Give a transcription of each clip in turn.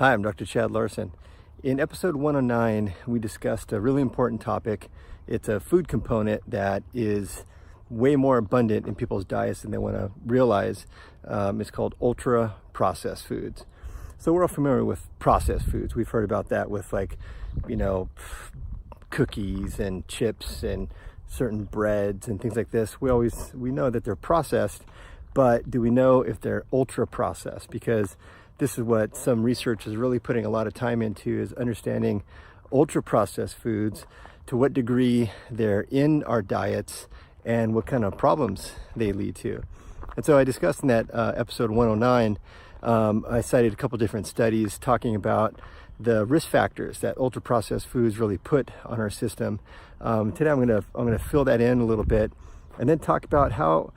Hi, I'm Dr. Chad Larson. In episode 109, we discussed a really important topic. It's a food component that is way more abundant in people's diets than they want to realize. It's called ultra-processed foods. So we're all familiar with processed foods. We've heard about that with cookies and chips and certain breads and things like this. We know that they're processed, but do we know if they're ultra-processed? Because this is what some research is really putting a lot of time into, is understanding ultra-processed foods, to what degree they're in our diets and what kind of problems they lead to. And so I discussed in that episode 109, I cited a couple different studies talking about the risk factors that ultra-processed foods really put on our system. Today I'm gonna fill that in a little bit and then talk about how,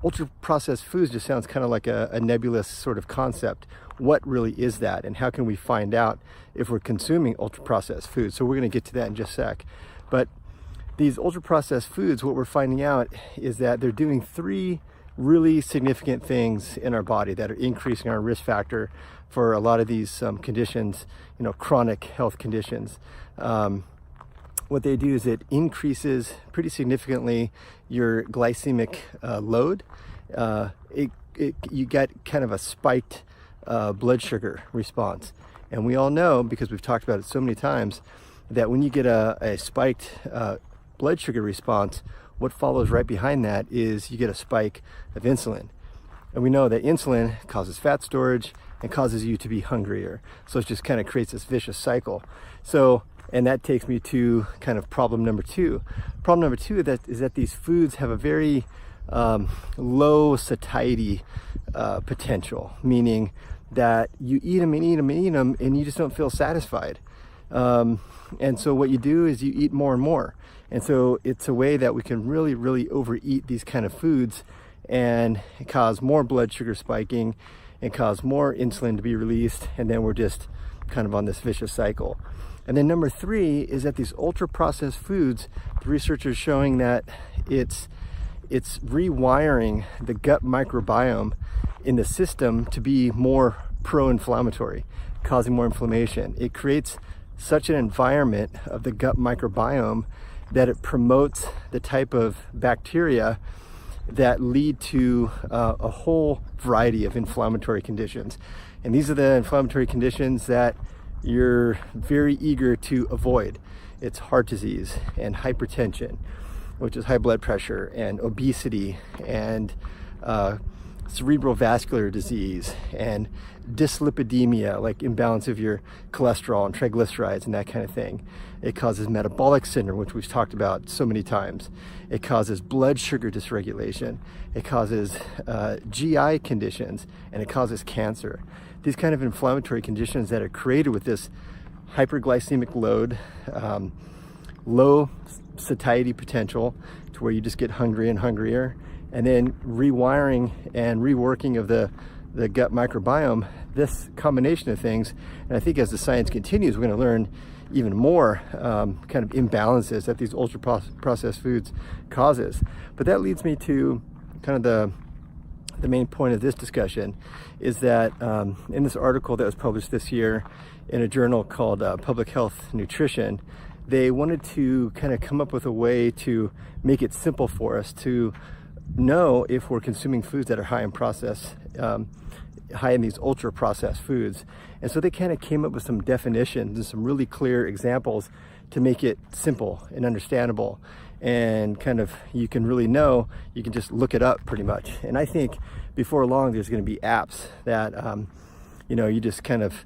ultra-processed foods just sounds kind of like a nebulous sort of concept. What really is that, and how can we find out if we're consuming ultra-processed foods? So we're going to get to that in just a sec. But these ultra-processed foods, what we're finding out is that they're doing three really significant things in our body that are increasing our risk factor for a lot of these conditions, chronic health conditions. What they do is it increases pretty significantly your glycemic load. You get kind of a spiked blood sugar response. And we all know, because we've talked about it so many times, that when you get a spiked blood sugar response, what follows right behind that is you get a spike of insulin. And we know that insulin causes fat storage and causes you to be hungrier. So it just kind of creates this vicious cycle. And that takes me to kind of problem number two. Problem number two is that these foods have a very low satiety potential, meaning that you eat them and eat them and eat them and you just don't feel satisfied. And so what you do is you eat more and more. And so it's a way that we can really, really overeat these kind of foods and cause more blood sugar spiking and cause more insulin to be released. And then we're just kind of on this vicious cycle. And then number three is that these ultra-processed foods, the research is showing that it's rewiring the gut microbiome in the system to be more pro-inflammatory, causing more inflammation. It creates such an environment of the gut microbiome that it promotes the type of bacteria that lead to a whole variety of inflammatory conditions. And these are the inflammatory conditions that you're very eager to avoid. It's heart disease and hypertension, which is high blood pressure, and obesity, and cerebral vascular disease, and dyslipidemia, like imbalance of your cholesterol and triglycerides and that kind of thing. It causes metabolic syndrome, which we've talked about so many times. It causes blood sugar dysregulation. It causes GI conditions, and it causes cancer. These kind of inflammatory conditions that are created with this hyperglycemic load, low satiety potential to where you just get hungry and hungrier, and then rewiring and reworking of the gut microbiome, this combination of things. And I think as the science continues, we're going to learn even more kind of imbalances that these ultra-processed foods causes. But that leads me to kind of the main point of this discussion, is that in this article that was published this year in a journal called Public Health Nutrition, they wanted to kind of come up with a way to make it simple for us to know if we're consuming foods that are high in these ultra processed foods. And so they kind of came up with some definitions and some really clear examples to make it simple and understandable, and kind of you can really know, you can just look it up pretty much. And I think before long there's going to be apps that you just kind of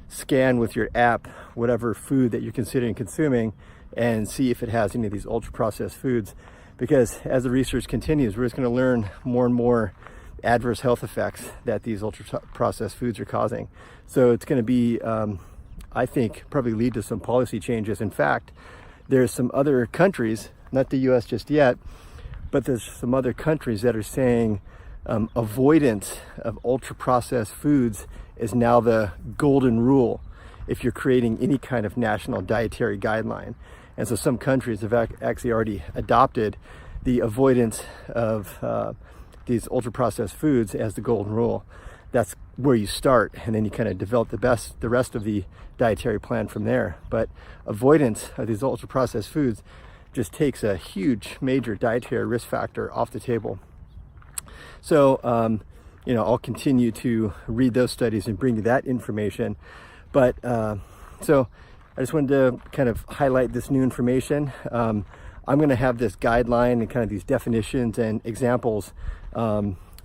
scan with your app whatever food that you're considering consuming and see if it has any of these ultra processed foods. Because as the research continues, we're just going to learn more and more adverse health effects that these ultra processed foods are causing. So it's going to be I think probably lead to some policy changes. In fact, there's some other countries, not the US just yet, but there's some other countries that are saying avoidance of ultra processed foods is now the golden rule if you're creating any kind of national dietary guideline. And so some countries have actually already adopted the avoidance of these ultra processed foods as the golden rule. That's where you start, and then you kind of develop the rest of the dietary plan from there. But avoidance of these ultra processed foods just takes a huge major dietary risk factor off the table. So you know, I'll continue to read those studies and bring you that information. But so I just wanted to kind of highlight this new information. I'm going to have this guideline and kind of these definitions and examples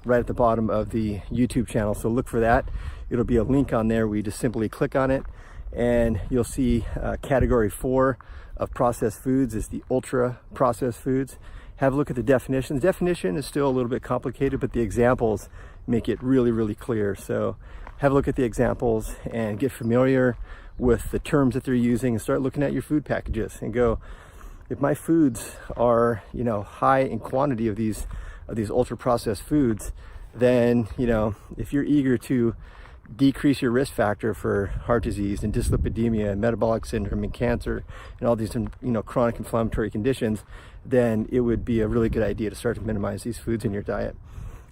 right at the bottom of the YouTube channel. So look for that. It'll be a link on there where you just simply click on it, and you'll see category 4 of processed foods is the ultra processed foods. Have a look at the definition. The definition is still a little bit complicated, but the examples make it really, really clear. So have a look at the examples and get familiar with the terms that they're using, and start looking at your food packages and go, if my foods are, you know, high in quantity of these ultra processed foods, then, you know, if you're eager to decrease your risk factor for heart disease and dyslipidemia and metabolic syndrome and cancer and all these, you know, chronic inflammatory conditions, then it would be a really good idea to start to minimize these foods in your diet.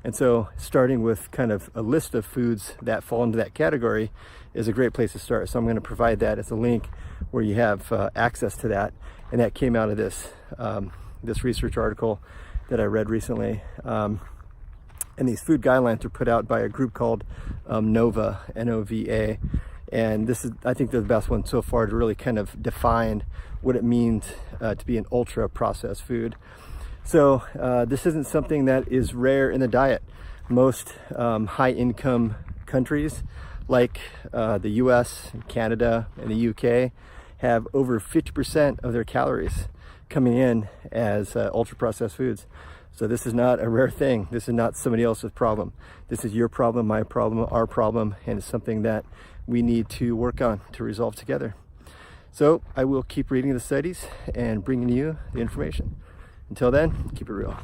And so starting with kind of a list of foods that fall into that category is a great place to start. So I'm going to provide that as a link where you have access to that. And that came out of this this research article that I read recently. And these food guidelines are put out by a group called NOVA, N-O-V-A. And this is, I think, they're the best one so far to really kind of define what it means to be an ultra processed food. So this isn't something that is rare in the diet. Most high income countries like the US, Canada, and the UK have over 50% of their calories coming in as ultra processed foods. So this is not a rare thing. This is not somebody else's problem. This is your problem, my problem, our problem, and it's something that we need to work on to resolve together. So I will keep reading the studies and bringing you the information. Until then, keep it real.